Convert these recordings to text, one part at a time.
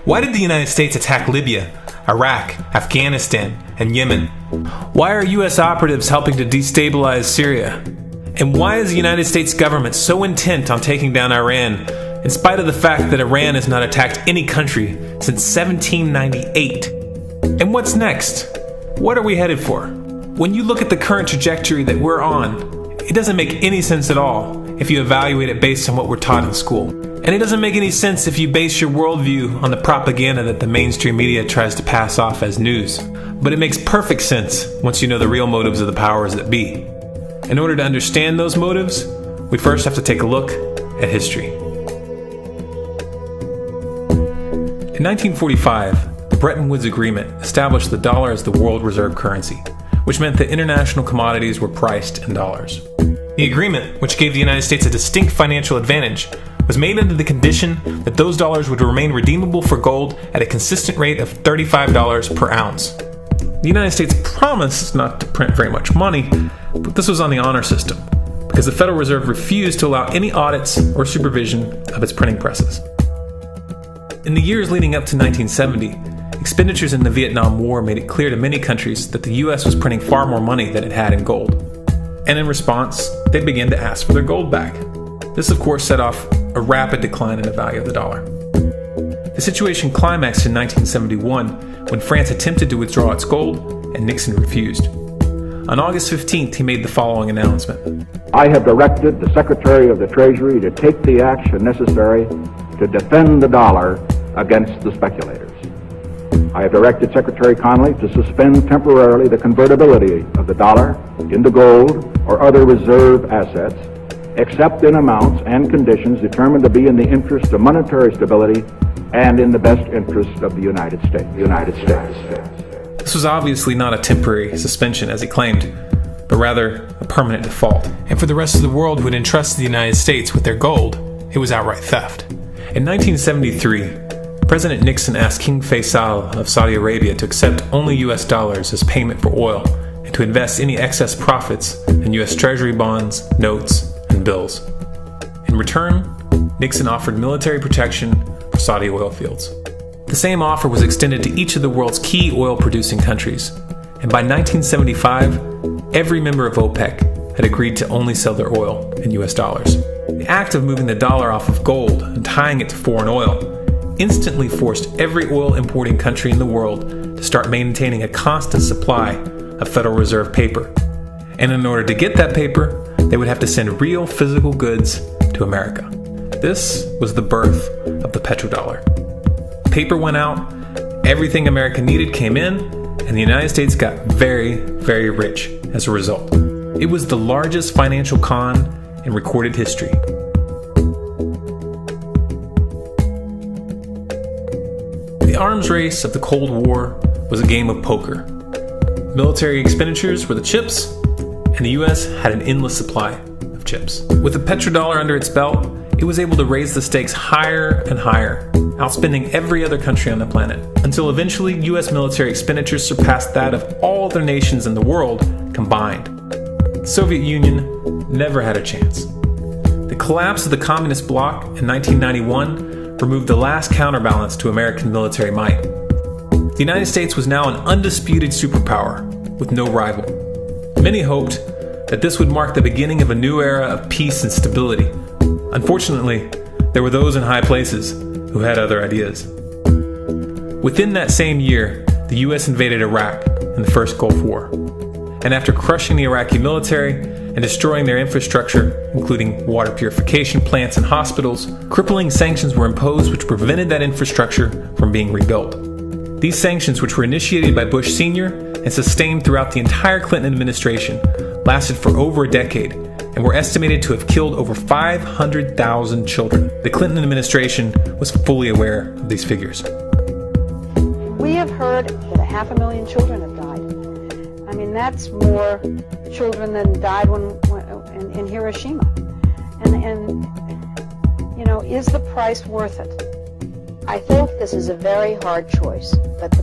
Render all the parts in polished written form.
Why did the United States attack Libya, Iraq, Afghanistan, and Yemen? Why are U.S. operatives helping to destabilize Syria? And why is the United States government so intent on taking down Iran, in spite of the fact that Iran has not attacked any country since 1798? And what's next? What are we headed for? When you look at the current trajectory that we're on, it doesn't make any sense at all if you evaluate it based on what we're taught in school. And it doesn't make any sense if you base your worldview on the propaganda that the mainstream media tries to pass off as news. But it makes perfect sense once you know the real motives of the powers that be. In order to understand those motives, we first have to take a look at history. In 1945, the Bretton Woods Agreement established the dollar as the world reserve currency, which meant that international commodities were priced in dollars. The agreement, which gave the United States a distinct financial advantage, was made under the condition that those dollars would remain redeemable for gold at a consistent rate of $35 per ounce. The United States promised not to print very much money, but this was on the honor system, because the Federal Reserve refused to allow any audits or supervision of its printing presses. In the years leading up to 1970, expenditures in the Vietnam War made it clear to many countries that the U.S. was printing far more money than it had in gold. And in response, they began to ask for their gold back. This, of course, set off a rapid decline in the value of the dollar. The situation climaxed in 1971 when France attempted to withdraw its gold and Nixon refused. On August 15th, he made the following announcement. I have directed the Secretary of the Treasury to take the action necessary to defend the dollar against the speculators. I have directed Secretary Connally to suspend temporarily the convertibility of the dollar into gold or other reserve assets, except in amounts and conditions determined to be in the interest of monetary stability and in the best interest of the United States. This was obviously not a temporary suspension, as he claimed, but rather a permanent default. And for the rest of the world who had entrusted the United States with their gold, it was outright theft. In 1973, President Nixon asked King Faisal of Saudi Arabia to accept only U.S. dollars as payment for oil and to invest any excess profits in U.S. Treasury bonds, notes, and bills. In return, Nixon offered military protection for Saudi oil fields. The same offer was extended to each of the world's key oil-producing countries, and by 1975, every member of OPEC had agreed to only sell their oil in U.S. dollars. The act of moving the dollar off of gold and tying it to foreign oil instantly forced every oil-importing country in the world to start maintaining a constant supply of Federal Reserve paper. And in order to get that paper, they would have to send real physical goods to America. This was the birth of the petrodollar. Paper went out, everything America needed came in, and the United States got very, very rich as a result. It was the largest financial con in recorded history. The arms race of the Cold War was a game of poker. Military expenditures were the chips, and the U.S. had an endless supply of chips. With the petrodollar under its belt, it was able to raise the stakes higher and higher, outspending every other country on the planet, until eventually U.S. military expenditures surpassed that of all other nations in the world combined. The Soviet Union never had a chance. The collapse of the communist bloc in 1991 removed the last counterbalance to American military might. The United States was now an undisputed superpower with no rival. Many hoped that this would mark the beginning of a new era of peace and stability. Unfortunately, there were those in high places who had other ideas. Within that same year, the U.S. invaded Iraq in the First Gulf War. And after crushing the Iraqi military and destroying their infrastructure, including water purification plants and hospitals, crippling sanctions were imposed which prevented that infrastructure from being rebuilt. These sanctions, which were initiated by Bush Sr. and sustained throughout the entire Clinton administration, lasted for over a decade and were estimated to have killed over 500,000 children. The Clinton administration was fully aware of these figures. We have heard that 500,000 children have died. I mean, that's more children than died in Hiroshima. And you know, is the price worth it? I think this is a very hard choice, but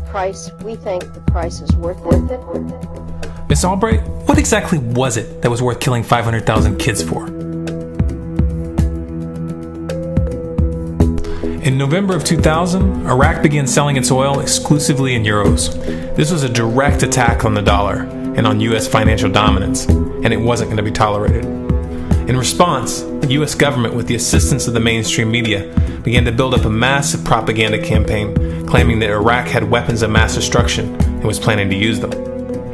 we think the price is worth it. Miss Albright, what exactly was it that was worth killing 500,000 kids for? In November of 2000, Iraq began selling its oil exclusively in euros. This was a direct attack on the dollar and on U.S. financial dominance, and it wasn't going to be tolerated. In response, the U.S. government, with the assistance of the mainstream media, began to build up a massive propaganda campaign claiming that Iraq had weapons of mass destruction and was planning to use them.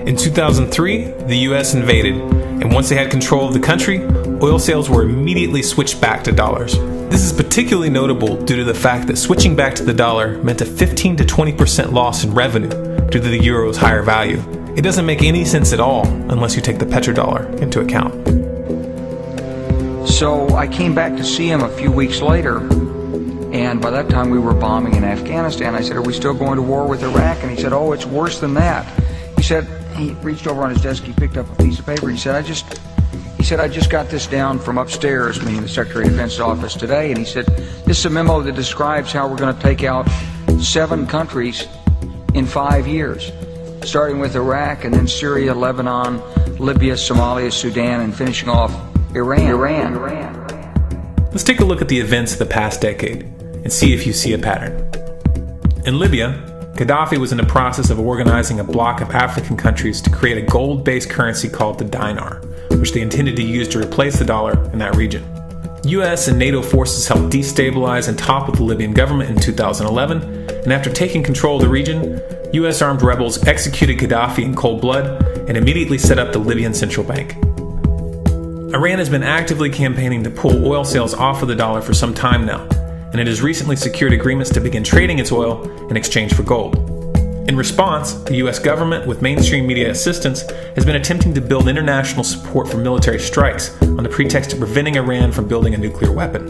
In 2003, the U.S. invaded, and once they had control of the country, oil sales were immediately switched back to dollars. This is particularly notable due to the fact that switching back to the dollar meant a 15 to 20% loss in revenue due to the euro's higher value. It doesn't make any sense at all unless you take the petrodollar into account. So I came back to see him a few weeks later, and by that time we were bombing in Afghanistan. I said, "Are we still going to war with Iraq?" And he said, "Oh, it's worse than that." He reached over on his desk, he picked up a piece of paper, he said, I just got this down from upstairs, meaning the Secretary of Defense's office today, and he said, "This is a memo that describes how we're going to take out 7 countries in 5 years, starting with Iraq and then Syria, Lebanon, Libya, Somalia, Sudan, and finishing off Iran. Let's take a look at the events of the past decade and see if you see a pattern. In Libya, Gaddafi was in the process of organizing a bloc of African countries to create a gold-based currency called the dinar, which they intended to use to replace the dollar in that region. US and NATO forces helped destabilize and topple the Libyan government in 2011, and after taking control of the region, US armed rebels executed Gaddafi in cold blood and immediately set up the Libyan Central Bank. Iran has been actively campaigning to pull oil sales off of the dollar for some time now, and it has recently secured agreements to begin trading its oil in exchange for gold. In response, the US government, with mainstream media assistance, has been attempting to build international support for military strikes on the pretext of preventing Iran from building a nuclear weapon.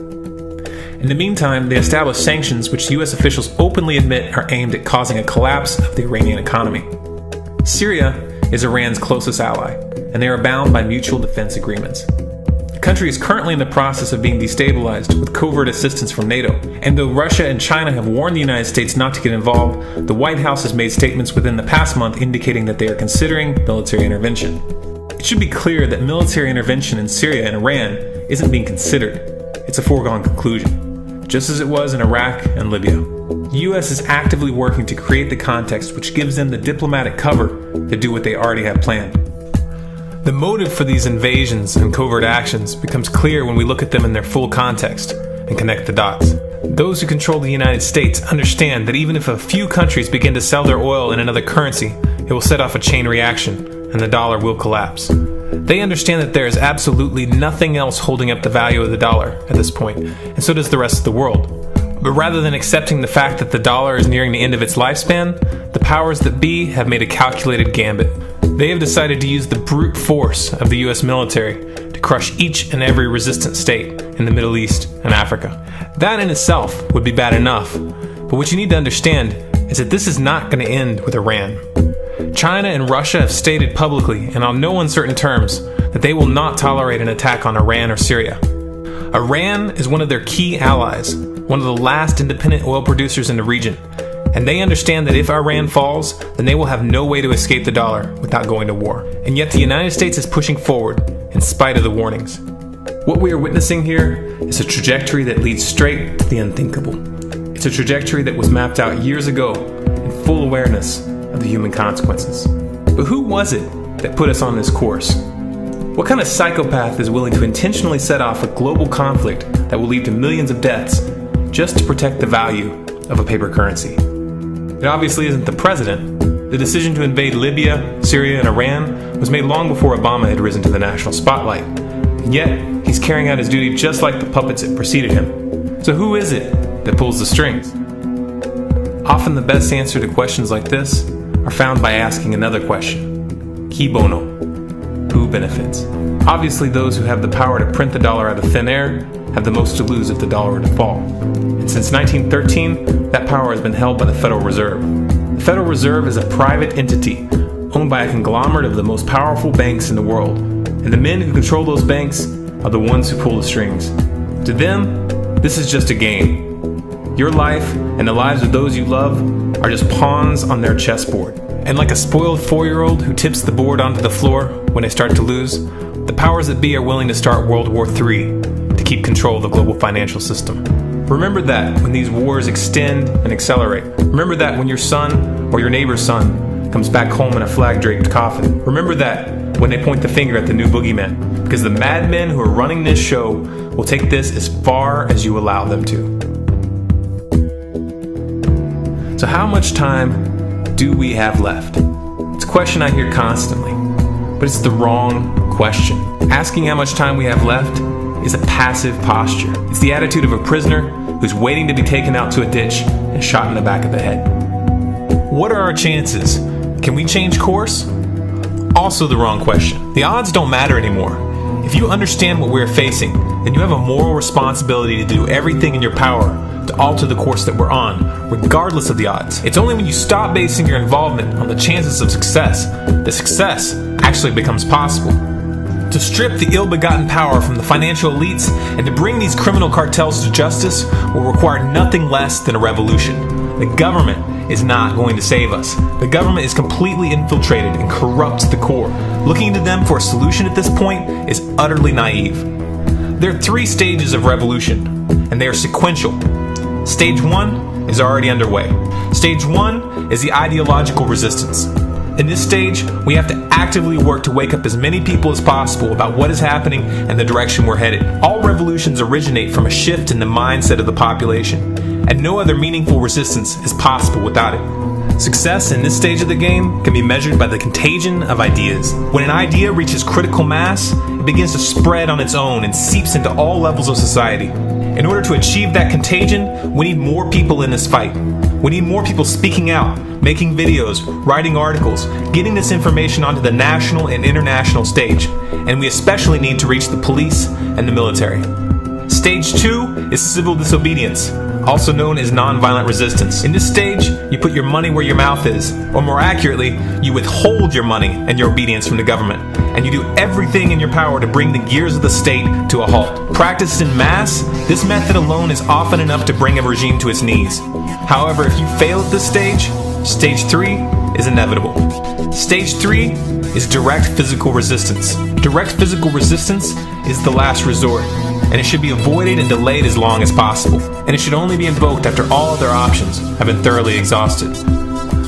In the meantime, they established sanctions which US officials openly admit are aimed at causing a collapse of the Iranian economy. Syria is Iran's closest ally, and they are bound by mutual defense agreements. The country is currently in the process of being destabilized with covert assistance from NATO, and though Russia and China have warned the United States not to get involved, the White House has made statements within the past month indicating that they are considering military intervention. It should be clear that military intervention in Syria and Iran isn't being considered. It's a foregone conclusion, just as it was in Iraq and Libya. The U.S. is actively working to create the context which gives them the diplomatic cover to do what they already have planned. The motive for these invasions and covert actions becomes clear when we look at them in their full context and connect the dots. Those who control the United States understand that even if a few countries begin to sell their oil in another currency, it will set off a chain reaction and the dollar will collapse. They understand that there is absolutely nothing else holding up the value of the dollar at this point, and so does the rest of the world. But rather than accepting the fact that the dollar is nearing the end of its lifespan, the powers that be have made a calculated gambit. They have decided to use the brute force of the US military to crush each and every resistant state in the Middle East and Africa. That in itself would be bad enough, but what you need to understand is that this is not going to end with Iran. China and Russia have stated publicly and on no uncertain terms that they will not tolerate an attack on Iran or Syria. Iran is one of their key allies, one of the last independent oil producers in the region, and they understand that if Iran falls, then they will have no way to escape the dollar without going to war. And yet the United States is pushing forward in spite of the warnings. What we are witnessing here is a trajectory that leads straight to the unthinkable. It's a trajectory that was mapped out years ago in full awareness of the human consequences. But who was it that put us on this course? What kind of psychopath is willing to intentionally set off a global conflict that will lead to millions of deaths just to protect the value of a paper currency? It obviously isn't the president. The decision to invade Libya, Syria, and Iran was made long before Obama had risen to the national spotlight. And yet, he's carrying out his duty just like the puppets that preceded him. So who is it that pulls the strings? Often the best answer to questions like this are found by asking another question. Qui bono? Who benefits? Obviously, those who have the power to print the dollar out of thin air have the most to lose if the dollar were to fall. And since 1913, that power has been held by the Federal Reserve. The Federal Reserve is a private entity owned by a conglomerate of the most powerful banks in the world. And the men who control those banks are the ones who pull the strings. To them, this is just a game. Your life and the lives of those you love are just pawns on their chessboard. And like a spoiled 4-year-old who tips the board onto the floor when they start to lose, the powers that be are willing to start World War III to keep control of the global financial system. Remember that when these wars extend and accelerate. Remember that when your son or your neighbor's son comes back home in a flag-draped coffin. Remember that when they point the finger at the new boogeyman. Because the madmen who are running this show will take this as far as you allow them to. So how much time do we have left? It's a question I hear constantly, but it's the wrong question. Asking how much time we have left is a passive posture. It's the attitude of a prisoner who's waiting to be taken out to a ditch and shot in the back of the head. What are our chances? Can we change course? Also the wrong question. The odds don't matter anymore. If you understand what we're facing, then you have a moral responsibility to do everything in your power to alter the course that we're on, regardless of the odds. It's only when you stop basing your involvement on the chances of success that success actually becomes possible. To strip the ill-begotten power from the financial elites and to bring these criminal cartels to justice will require nothing less than a revolution. The government is not going to save us. The government is completely infiltrated and corrupt to the core. Looking to them for a solution at this point is utterly naive. There are 3 stages of revolution, and they are sequential. Stage 1 is already underway. Stage 1 is the ideological resistance. In this stage, we have to actively work to wake up as many people as possible about what is happening and the direction we're headed. All revolutions originate from a shift in the mindset of the population, and no other meaningful resistance is possible without it. Success in this stage of the game can be measured by the contagion of ideas. When an idea reaches critical mass, it begins to spread on its own and seeps into all levels of society. In order to achieve that contagion, we need more people in this fight. We need more people speaking out, making videos, writing articles, getting this information onto the national and international stage. And we especially need to reach the police and the military. Stage 2 is civil disobedience, also known as nonviolent resistance. In this stage, you put your money where your mouth is, or more accurately, you withhold your money and your obedience from the government, and you do everything in your power to bring the gears of the state to a halt. Practiced in mass, this method alone is often enough to bring a regime to its knees. However, if you fail at this stage, Stage 3 is inevitable. Stage 3 is direct physical resistance. Direct physical resistance is the last resort, and it should be avoided and delayed as long as possible. And it should only be invoked after all other options have been thoroughly exhausted.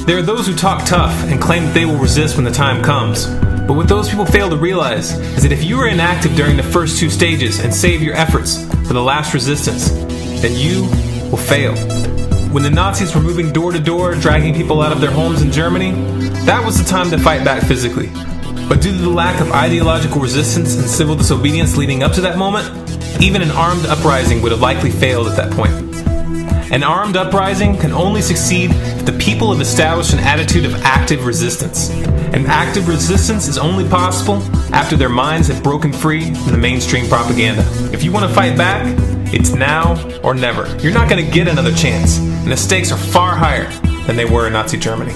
There are those who talk tough and claim that they will resist when the time comes. But what those people fail to realize is that if you are inactive during the first 2 stages and save your efforts for the last resistance, then you will fail. When the Nazis were moving door to door, dragging people out of their homes in Germany, that was the time to fight back physically. But due to the lack of ideological resistance and civil disobedience leading up to that moment, even an armed uprising would have likely failed at that point. An armed uprising can only succeed if the people have established an attitude of active resistance. And active resistance is only possible after their minds have broken free from the mainstream propaganda. If you want to fight back, it's now or never. You're not going to get another chance, and the stakes are far higher than they were in Nazi Germany.